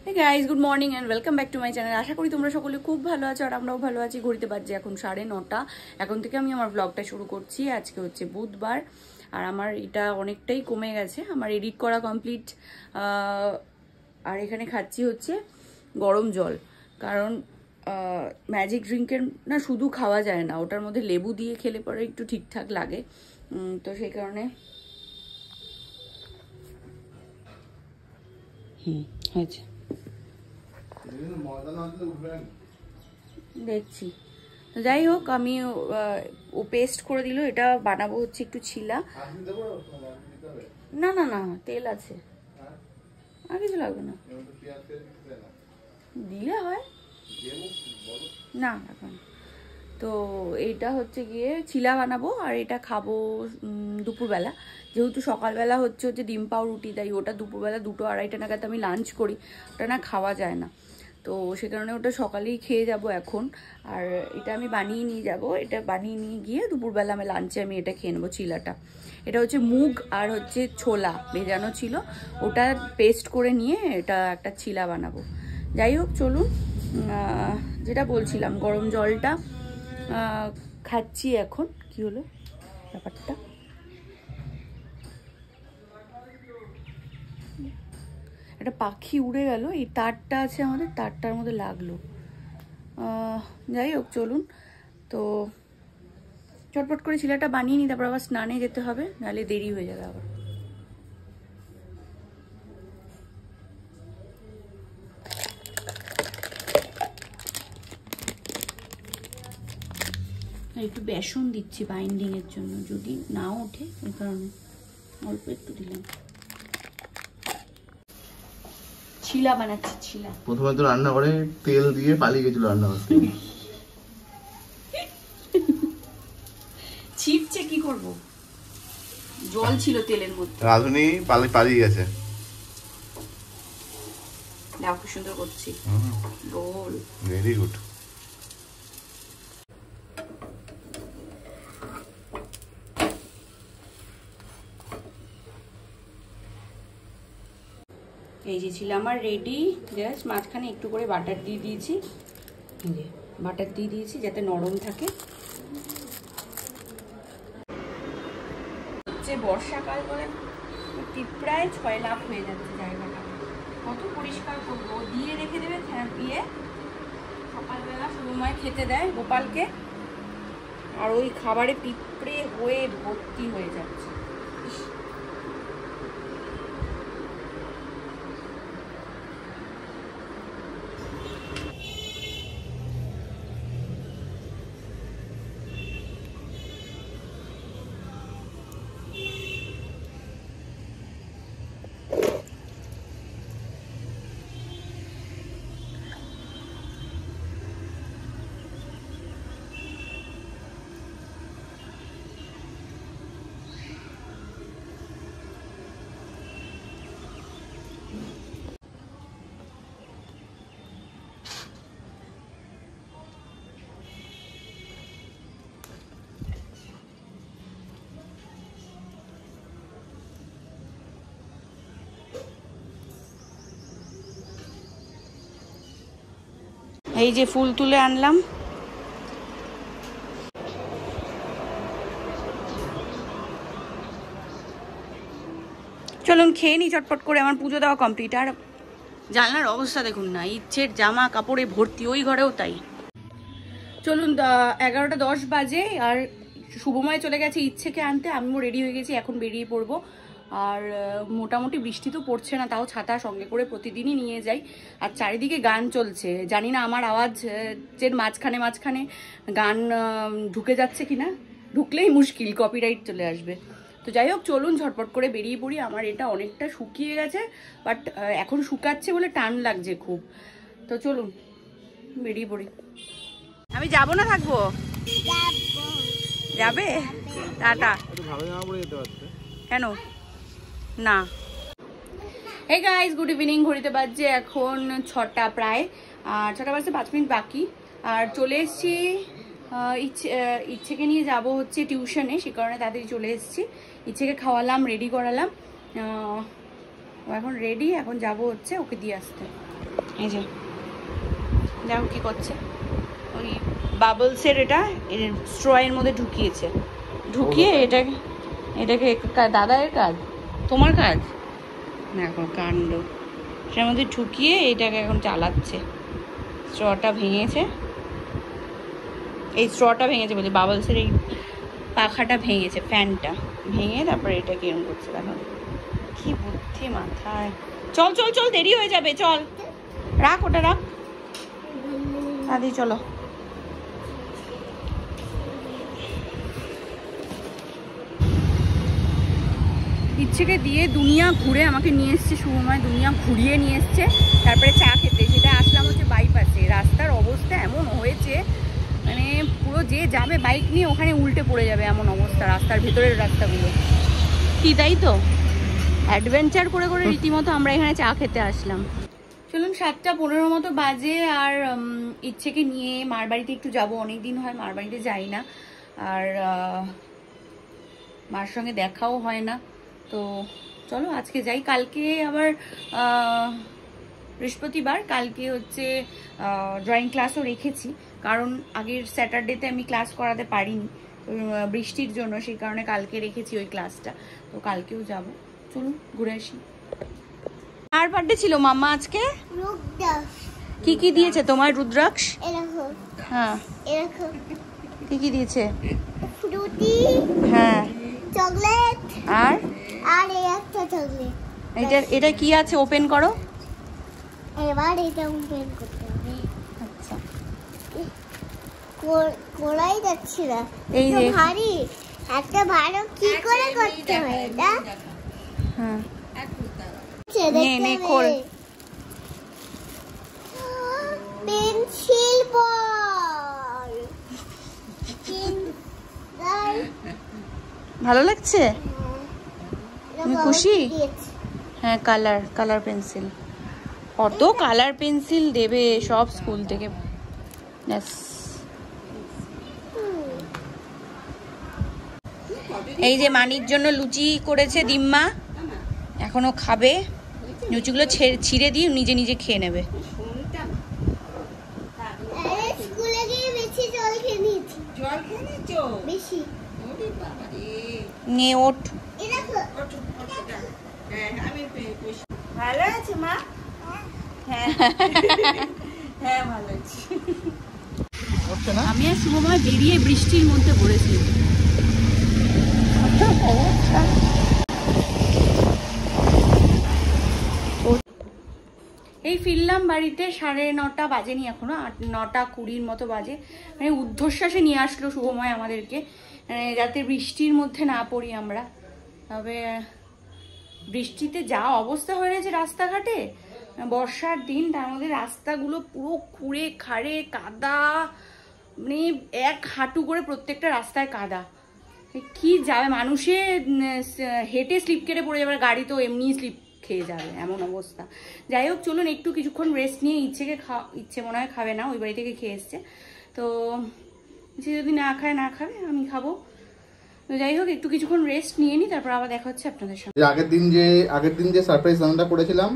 Hey guys, good morning and welcome back to my channel. আশা করি তোমরা সকলে খুব ভালো আছো আর আমরাও ভালো আছি। ঘড়িতে বাজে এখন 9:30। এখন থেকে আমি আমার ব্লগটা শুরু করছি। আজকে হচ্ছে বুধবার আর আমার এটা অনেকটাই কমে গেছে। আমার এডিট করা কমপ্লিট। আর এখানে খাচ্ছি হচ্ছে গরম জল, কারণ ম্যাজিক ড্রিঙ্কের না শুধু খাওয়া যায় না, ওটার মধ্যে লেবু দিয়ে খেলে পরে একটু ঠিকঠাক লাগে। তো সেই কারণে হয়েছে দেখছি। তো যাই হোক, আমি ও পেস্ট করে দিল। এটা বানাবো হচ্ছে একটু ছিলা। না না না, তেল আছে, আর কিছু লাগবে না, দিলে হয় না এখন। তো এইটা হচ্ছে গিয়ে ছিলা বানাবো আর এটা খাবো দুপুরবেলা। যেহেতু সকালবেলা হচ্ছে ডিম পাউরুটি, তাই ওটা দুপুরবেলা 2-2:30 নাগাদ আমি লাঞ্চ করি, ওটা না খাওয়া যায় না। তো সে কারণে ওটা সকালেই খেয়ে যাব এখন। আর এটা আমি বানিয়ে নিয়ে যাব, এটা বানিয়ে নিয়ে গিয়ে দুপুরবেলা আমি লাঞ্চে আমি এটা খেয়ে নেবো চিলাটা। এটা হচ্ছে মুগ আর হচ্ছে ছোলা ভেজানো ছিল, ওটা পেস্ট করে নিয়ে এটা একটা চিলা বানাবো। যাই হোক চলুন, যেটা বলছিলাম গরম জলটা খাচ্ছি এখন। কি হলো ব্যাপারটা? একটা পাখি উড়ে গেল, এই তারটা আছে আমাদের, তারটার মধ্যে লাগলো। যাই হোক চলুন, তো চটপট করে ছিলাটা বানিয়ে নিই, তারপর আবার স্নানে যেতে হবে, নাহলে দেরি হয়ে যাবে আবার। একটু বেসন দিচ্ছি বাইন্ডিং এর জন্য, যদি না ওঠে এই কারণে অল্প একটু দিলাম। ছিলা বানাচ্ছি, ছিলা। প্রথমে তো রান্না করে তেল দিয়ে পালিয়ে গেছিল রান্না করতে। ছিটছে, কি করব, জল ছিল তেলের মধ্যে। রাধুনি পালিয়ে গেছে। দেখো কি সুন্দর করছি রোল, ভেরি গুড। এই যে ছিল আমার রেডি। জাস্ট মাঝখানে একটু করে বাটার দিয়ে দিয়েছি, এই যে বাটার দিয়ে দিয়েছি যাতে নরম থাকে। যে বর্ষাকাল বলে প্রায় 6 লাখ হয়ে যাচ্ছে জায়গাটা, কত পরিষ্কার করবো। দিয়ে রেখে দেবে ইয়ে, সকালবেলা সময় খেতে দেয় গোপালকে, আর ওই খাবারে পিঁপড়ে হয়ে ভর্তি হয়ে যাচ্ছে। এই যে ফুল তুলে আনলাম। চলুন খেয়ে নি চটপট করে, আমার পুজো দেওয়া কমপ্লিট। আর জানলার অবস্থা দেখুন না, ইচ্ছের জামা কাপড়ে ভর্তি, ওই ঘরেও তাই। চলুন 11:10 বাজে আর শুভময় চলে গেছে ইচ্ছেকে আনতে, আমিও রেডি হয়ে গেছি, এখন বেরিয়ে পড়বো। আর মোটামুটি বৃষ্টি তো পড়ছে না, তাও ছাতা সঙ্গে করে প্রতিদিনই নিয়ে যাই। আর চারিদিকে গান চলছে, জানি না আমার আওয়াজের মাঝখানে মাঝখানে গান ঢুকে যাচ্ছে কিনা, ঢুকলেই মুশকিল, কপিরাইট চলে আসবে। তো যাই হোক চলুন ঝটপট করে বেরিয়ে পড়ি। আমার এটা অনেকটা শুকিয়ে গেছে, বাট এখন শুকাচ্ছে বলে টান লাগছে খুব। তো চলুন বেরিয়ে পড়ি। আমি যাবো না থাকবো? যাবে, টাটা। কেন না? Hey guys, good evening. ঘড়িতে বাজছে এখন 6টা প্রায়, আর 6টা বাজতে 5 মিনিট বাকি। আর চলে এসছি, ইচ্ছেকে নিয়ে যাব হচ্ছে টিউশনে, সে কারণে তাড়াতাড়ি চলে এসেছি। ইচ্ছেকে খাওয়ালাম, রেডি করালাম, এখন রেডি, এখন যাব হচ্ছে ওকে দিয়ে আসতে। এই যে দেখো কি করছে, ওই বাবলসের এটা স্ট্রয়ের মধ্যে ঢুকিয়েছে, ঢুকিয়ে এটাকে দাদার কাজ, তোমার কাজ দেখো কাণ্ড, সেটার মধ্যে ঢুকিয়ে এটাকে এখন চালাচ্ছে। স্ট্রটা ভেঙেছে, এই স্ট্রটা ভেঙেছে বলছে, বাবলসের এই পাখাটা ভেঙেছে, ফ্যানটা ভেঙে তারপরে এটাকে এরকম করছে। দেখো কি বুদ্ধি মাথায়। চল চল চল, দেরি হয়ে যাবে, চল রাখ ওটা রাখ, দাদি চলো। ইচ্ছেকে দিয়ে দুনিয়া ঘুরে আমাকে নিয়ে এসছে শুভময়, দুনিয়া ঘুরিয়ে নিয়ে এসছে, তারপরে চা খেতে। সেটা আসলাম হচ্ছে বাইপাসে, রাস্তার অবস্থা এমন হয়েছে মানে পুরো যে যাবে বাইক নিয়ে ওখানে উল্টে পড়ে যাবে এমন অবস্থা, রাস্তার ভেতরের রাস্তাগুলো কি, তাই তো অ্যাডভেঞ্চার করে করে রীতিমতো আমরা এখানে চা খেতে আসলাম। চলুন 7:15 মতো বাজে, আর ইচ্ছেকে নিয়ে মার বাড়িতে একটু যাবো, অনেকদিন হয় মার বাড়িতে যাই না, আর মার সঙ্গে দেখাও হয় না, তো চলো আজকে যাই। কালকে আবার বৃহস্পতিবার, কালকে হচ্ছে ড্রয়িং ক্লাসও রেখেছি, কারণ আগের স্যাটারডেতে আমি ক্লাস করাতে পারিনি বৃষ্টির জন্য, সেই কারণে কালকে রেখেছি ওই ক্লাসটা, তো কালকেও যাব। চলুন ঘুরে আসি। আর বার্থডে ছিল মাম্মা আজকে, কি কি দিয়েছে তোমার রুদ্রাক্ষ? হ্যাঁ কি কি দিয়েছে? ফ্রুটি, হ্যাঁ চকলেট, আর এই একটা চকলেট। এটা কি আছে, ওপেন করো। এবার এটা ওপেন করতে হবে। আচ্ছা কোলাই যাচ্ছে না, এই যে ভারী একটা ভালো কি করে করতে হয় এটা? হ্যাঁ নে খোল। পেন্সিল বল, ভালো লাগছে, তুমি খুশি? হ্যাঁ কালার পেন্সিল, কত কালার পেন্সিল দেবে সব স্কুল থেকে। এই যে মানির জন্য লুচি করেছে দিম্মা, এখনো খাবে, লুচিগুলো ছিঁড়ে দিয়ে নিজে নিজে খেয়ে নেবে। স্কুলে গিয়ে বেশি জল খেয়ে নিয়েছি। জল খেয়ে নিয়েছো বেশি? নিয়ে ওঠ। ভালো আছে মা? হ্যাঁ হ্যাঁ ভালো আছে। আমি আর শুভময় বেরিয়ে বৃষ্টির মধ্যে পড়েছি। এই ফিরলাম বাড়িতে, 9:30 বাজেনি এখনো, 9:20 মতো বাজে। মানে ঊর্ধ্বশ্বাসে নিয়ে আসলো শুভময় আমাদেরকে, যাতে বৃষ্টির মধ্যে না পড়ি আমরা। তবে বৃষ্টিতে যা অবস্থা হয়ে গেছে রাস্তাঘাটে, বর্ষার দিন, তার মধ্যে রাস্তাগুলো পুরো খুঁড়ে খাড়ে কাদা, মানে এক হাঁটু করে প্রত্যেকটা রাস্তায় কাদা, কি যাবে মানুষে হেঁটে স্লিপ কেটে পড়ে যাবে, গাড়ি তো এমনি স্লিপ খেয়ে যাবে এমন অবস্থা। যাই হোক চলুন একটু কিছুক্ষণ রেস্ট নিয়ে, ইচ্ছে মনে হয় খাবে না, ওই বাড়ি থেকে খেয়ে এসছে, তো ইচ্ছে যদি না খাবে আমি খাবো। তো যাই হোক একটু কিছুক্ষণ রেস্ট নিয়ে নিই, তারপর আবার দেখা হচ্ছে আপনাদের সাথে। আগের দিন যে সারপ্রাইজ রান্নাটা করেছিলাম,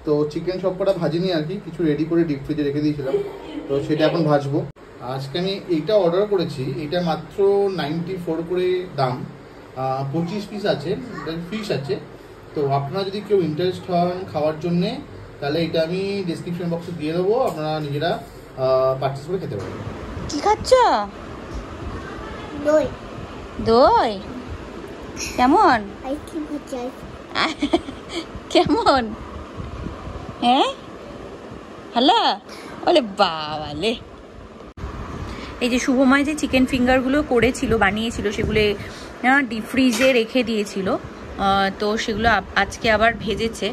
তো চিকেন সবকটা ভাজিনি আর কি, কিছু রেডি করে ডিপ ফ্রিজে রেখে দিয়েছিলাম, তো সেটা এখন ভাজবো। আজকে আমি এইটা অর্ডার করেছি, এটা মাত্র 94 করে দাম, 25 পিস আছে, ফিশ আছে। তো আপনারা যদি কেউ ইন্টারেস্ট হন খাওয়ার জন্যে, তাহলে এটা আমি ডেসক্রিপশন বক্সে দিয়ে দেবো, আপনারা নিজেরা পারচেস করে খেতে পারেন। কি খাচ্ছ? দই। দই কেমন? কেমন? হ্যাঁ হ্যালো, বলে বাবালে। এই যে শুভময় যে চিকেন ফিঙ্গারগুলো বানিয়েছিল, সেগুলো ডিপ ফ্রিজে রেখে দিয়েছিল, তো সেগুলো আজকে আবার ভেজেছে,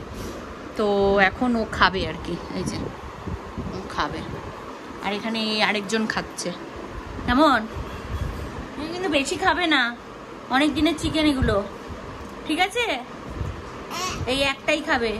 তো এখন ও খাবে আর কি, এই যে ও খাবে, আর এখানে আরেকজন খাচ্ছে। কেমন? কিন্তু বেশি খাবে না, অনেক দিনের চিকেন এগুলো, ঠিক আছে? এই একটাই খাবে।